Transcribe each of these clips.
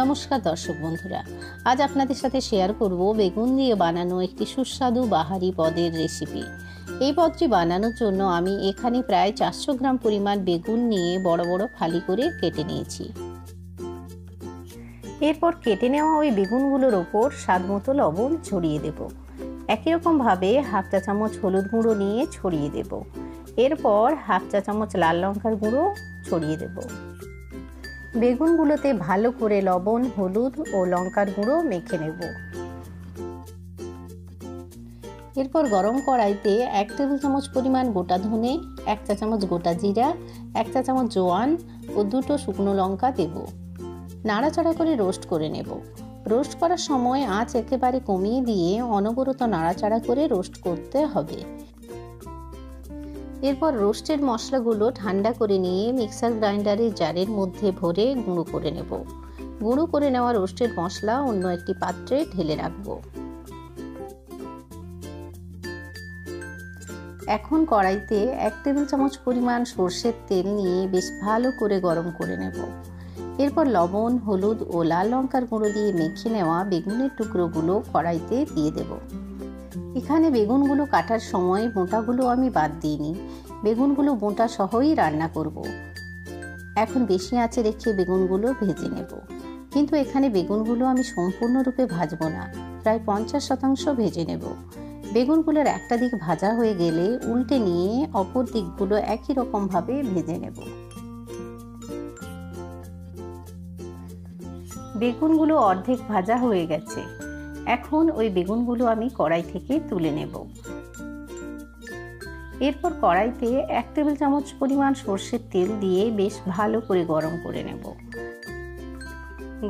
নমস্কার দর্শক বন্ধুরা, আজ আপনাদের সাথে শেয়ার করব বেগুন দিয়ে বানানো একটি সুস্বাদু বাহারি পদের রেসিপি। এই পদটি বানানোর জন্য আমি এখানে প্রায় 400 গ্রাম পরিমাণ বেগুন নিয়ে বড় বড় ফালি করে কেটে নিয়েছি। এরপর কেটে নেওয়া ওই বেগুনগুলোর ওপর স্বাদমতো লবণ ছড়িয়ে দেব। একই রকমভাবে হাফ চা চামচ হলুদ গুঁড়ো নিয়ে ছড়িয়ে দেব। এরপর হাফ চা চামচ লাল লঙ্কার গুঁড়ো ছড়িয়ে দেব। বেগুনগুলোতে ভালো করে লবণ, হলুদ ও লঙ্কার গুঁড়ো মেখে নেব। এরপর গরম কড়াইতে 1 টেবিল চামচ পরিমাণ গোটা ধনে, 1 চা চামচ গোটা জিরা, 1 চা চামচ জোয়ান ও 2টো শুকনো লঙ্কা দেব। নাড়াচাড়া করে রোস্ট করে নেব। রোস্ট করার সময় আঁচ একেবারে কমিয়ে দিয়ে অনবরত নাড়াচাড়া করে রোস্ট করতে হবে। এরপর রোস্টেড মশলাগুলো ঠান্ডা করে নিয়ে মিক্সার গ্রাইন্ডারের জারের মধ্যে ভরে গুঁড়ো করে নেব। গুঁড়ো করে নেওয়া রোস্টেড মশলা অন্য একটি পাত্রে ঢেলে রাখব। এখন কড়াইতে 1 টেবিল চামচ পরিমাণ সরষের তেল নিয়ে বেশ ভালো করে গরম করে নেব। এরপর লবণ, হলুদ ও লাল লঙ্কার গুঁড়ো দিয়ে মেখে নেওয়া বেগুনের টুকরোগুলো কড়াইতে দিয়ে দেব। এখানে বেগুনগুলো কাটার সময় বোঁটাগুলো আমি বাদ দিইনি, বেগুনগুলো বোঁটা সহই রান্না করব। এখন বেশি আঁচে রেখে বেগুনগুলো ভেজে নেব, কিন্তু এখানে বেগুনগুলো আমি সম্পূর্ণরূপে ভাজবো না, প্রায় 50% ভেজে নেব। বেগুনগুলোর একটা দিক ভাজা হয়ে গেলে উল্টে নিয়ে অপর দিকগুলো একই রকমভাবে ভেজে নেব। বেগুনগুলো অর্ধেক ভাজা হয়ে গেছে। এখন ওই বেগুনগুলো আমি কড়াই থেকে তুলে নেব। এরপর কড়াইতে 1 টেবিল চামচ পরিমাণ সরষের তেল দিয়ে বেশ ভালো করে গরম করে নেব।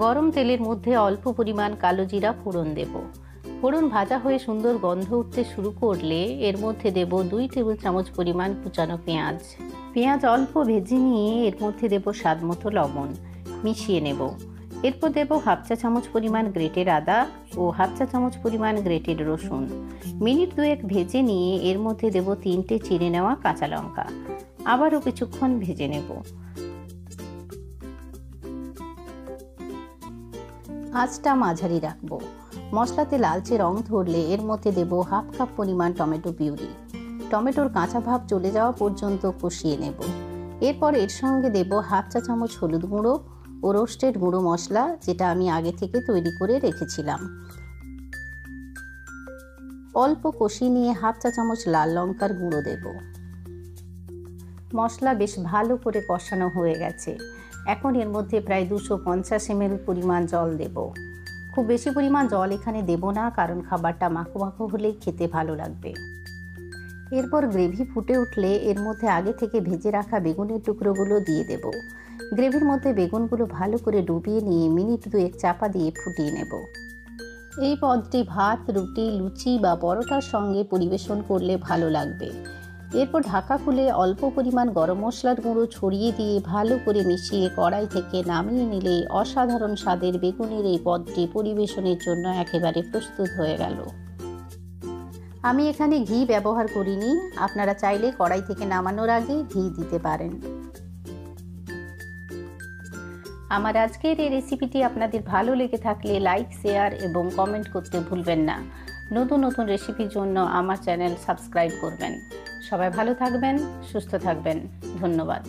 গরম তেলের মধ্যে অল্প পরিমাণ কালো জিরা ফোড়ন দেব। ফোড়ন ভাজা হয়ে সুন্দর গন্ধ উঠতে শুরু করলে এর মধ্যে দেব 2 টেবিল চামচ পরিমাণ কুচানো পেঁয়াজ। পেঁয়াজ অল্প ভেজে নিয়ে এর মধ্যে দেব স্বাদমতো লবণ, মিশিয়ে নেব। এরপর দেব হাফ চা চামচ পরিমাণ গ্রেটেড আদা ও হাফ চা চামচ পরিমাণ গ্রেটেড রসুন। মিনিট 2 ভেজে নিয়ে এর মধ্যে দেব 3টে চিড়ে নেওয়া কাঁচা লঙ্কা। আবারও কিছুক্ষণ ভেজে নেব। আঁচটা মাঝারি রাখবো। মশলাতে লালচে রং ধরলে এর মধ্যে দেব হাফ কাপ পরিমাণ টমেটো পিউরি। টমেটোর কাঁচা ভাব চলে যাওয়া পর্যন্ত কষিয়ে নেব। এরপর এর সঙ্গে দেব হাফ চা চামচ হলুদ গুঁড়ো ও রোস্টেড গুঁড়ো মশলা, যেটা আমি আগে থেকে তৈরি করে রেখেছিলাম। অল্প কষিয়ে নিয়ে হাফ চা চামচ লাল লঙ্কার গুঁড়ো দেব। মশলা বেশ ভালো করে কষানো হয়ে গেছে। এখন এর মধ্যে প্রায় 250 ml পরিমাণ জল দেব। খুব বেশি পরিমাণ জল এখানে দেব না, কারণ খাবারটা মাখো মাখো হলেই খেতে ভালো লাগবে। এরপর গ্রেভি ফুটে উঠলে এর মধ্যে আগে থেকে ভেজে রাখা বেগুনের টুকরোগুলো দিয়ে দেব। গ্রেভির মধ্যে বেগুনগুলো ভালো করে ডুবিয়ে নিয়ে মিনিট 2 চাপা দিয়ে ফুটিয়ে নেব। এই পদটি ভাত, রুটি, লুচি বা পরোটার সঙ্গে পরিবেশন করলে ভালো লাগবে। এরপর ঢাকা খুলে অল্প পরিমাণ গরম মশলার গুঁড়ো ছড়িয়ে দিয়ে ভালো করে মিশিয়ে কড়াই থেকে নামিয়ে নিলে অসাধারণ স্বাদের বেগুনের এই পদটি পরিবেশনের জন্য একেবারে প্রস্তুত হয়ে গেল। আমি এখানে ঘি ব্যবহার করিনি, আপনারা চাইলে কড়াই থেকে নামানোর আগে ঘি দিতে পারেন। আমার আজকের এই রেসিপিটি আপনাদের ভালো লেগে থাকলে লাইক, শেয়ার এবং কমেন্ট করতে ভুলবেন না। নতুন নতুন রেসিপির জন্য আমার চ্যানেল সাবস্ক্রাইব করবেন। সবাই ভালো থাকবেন, সুস্থ থাকবেন। ধন্যবাদ।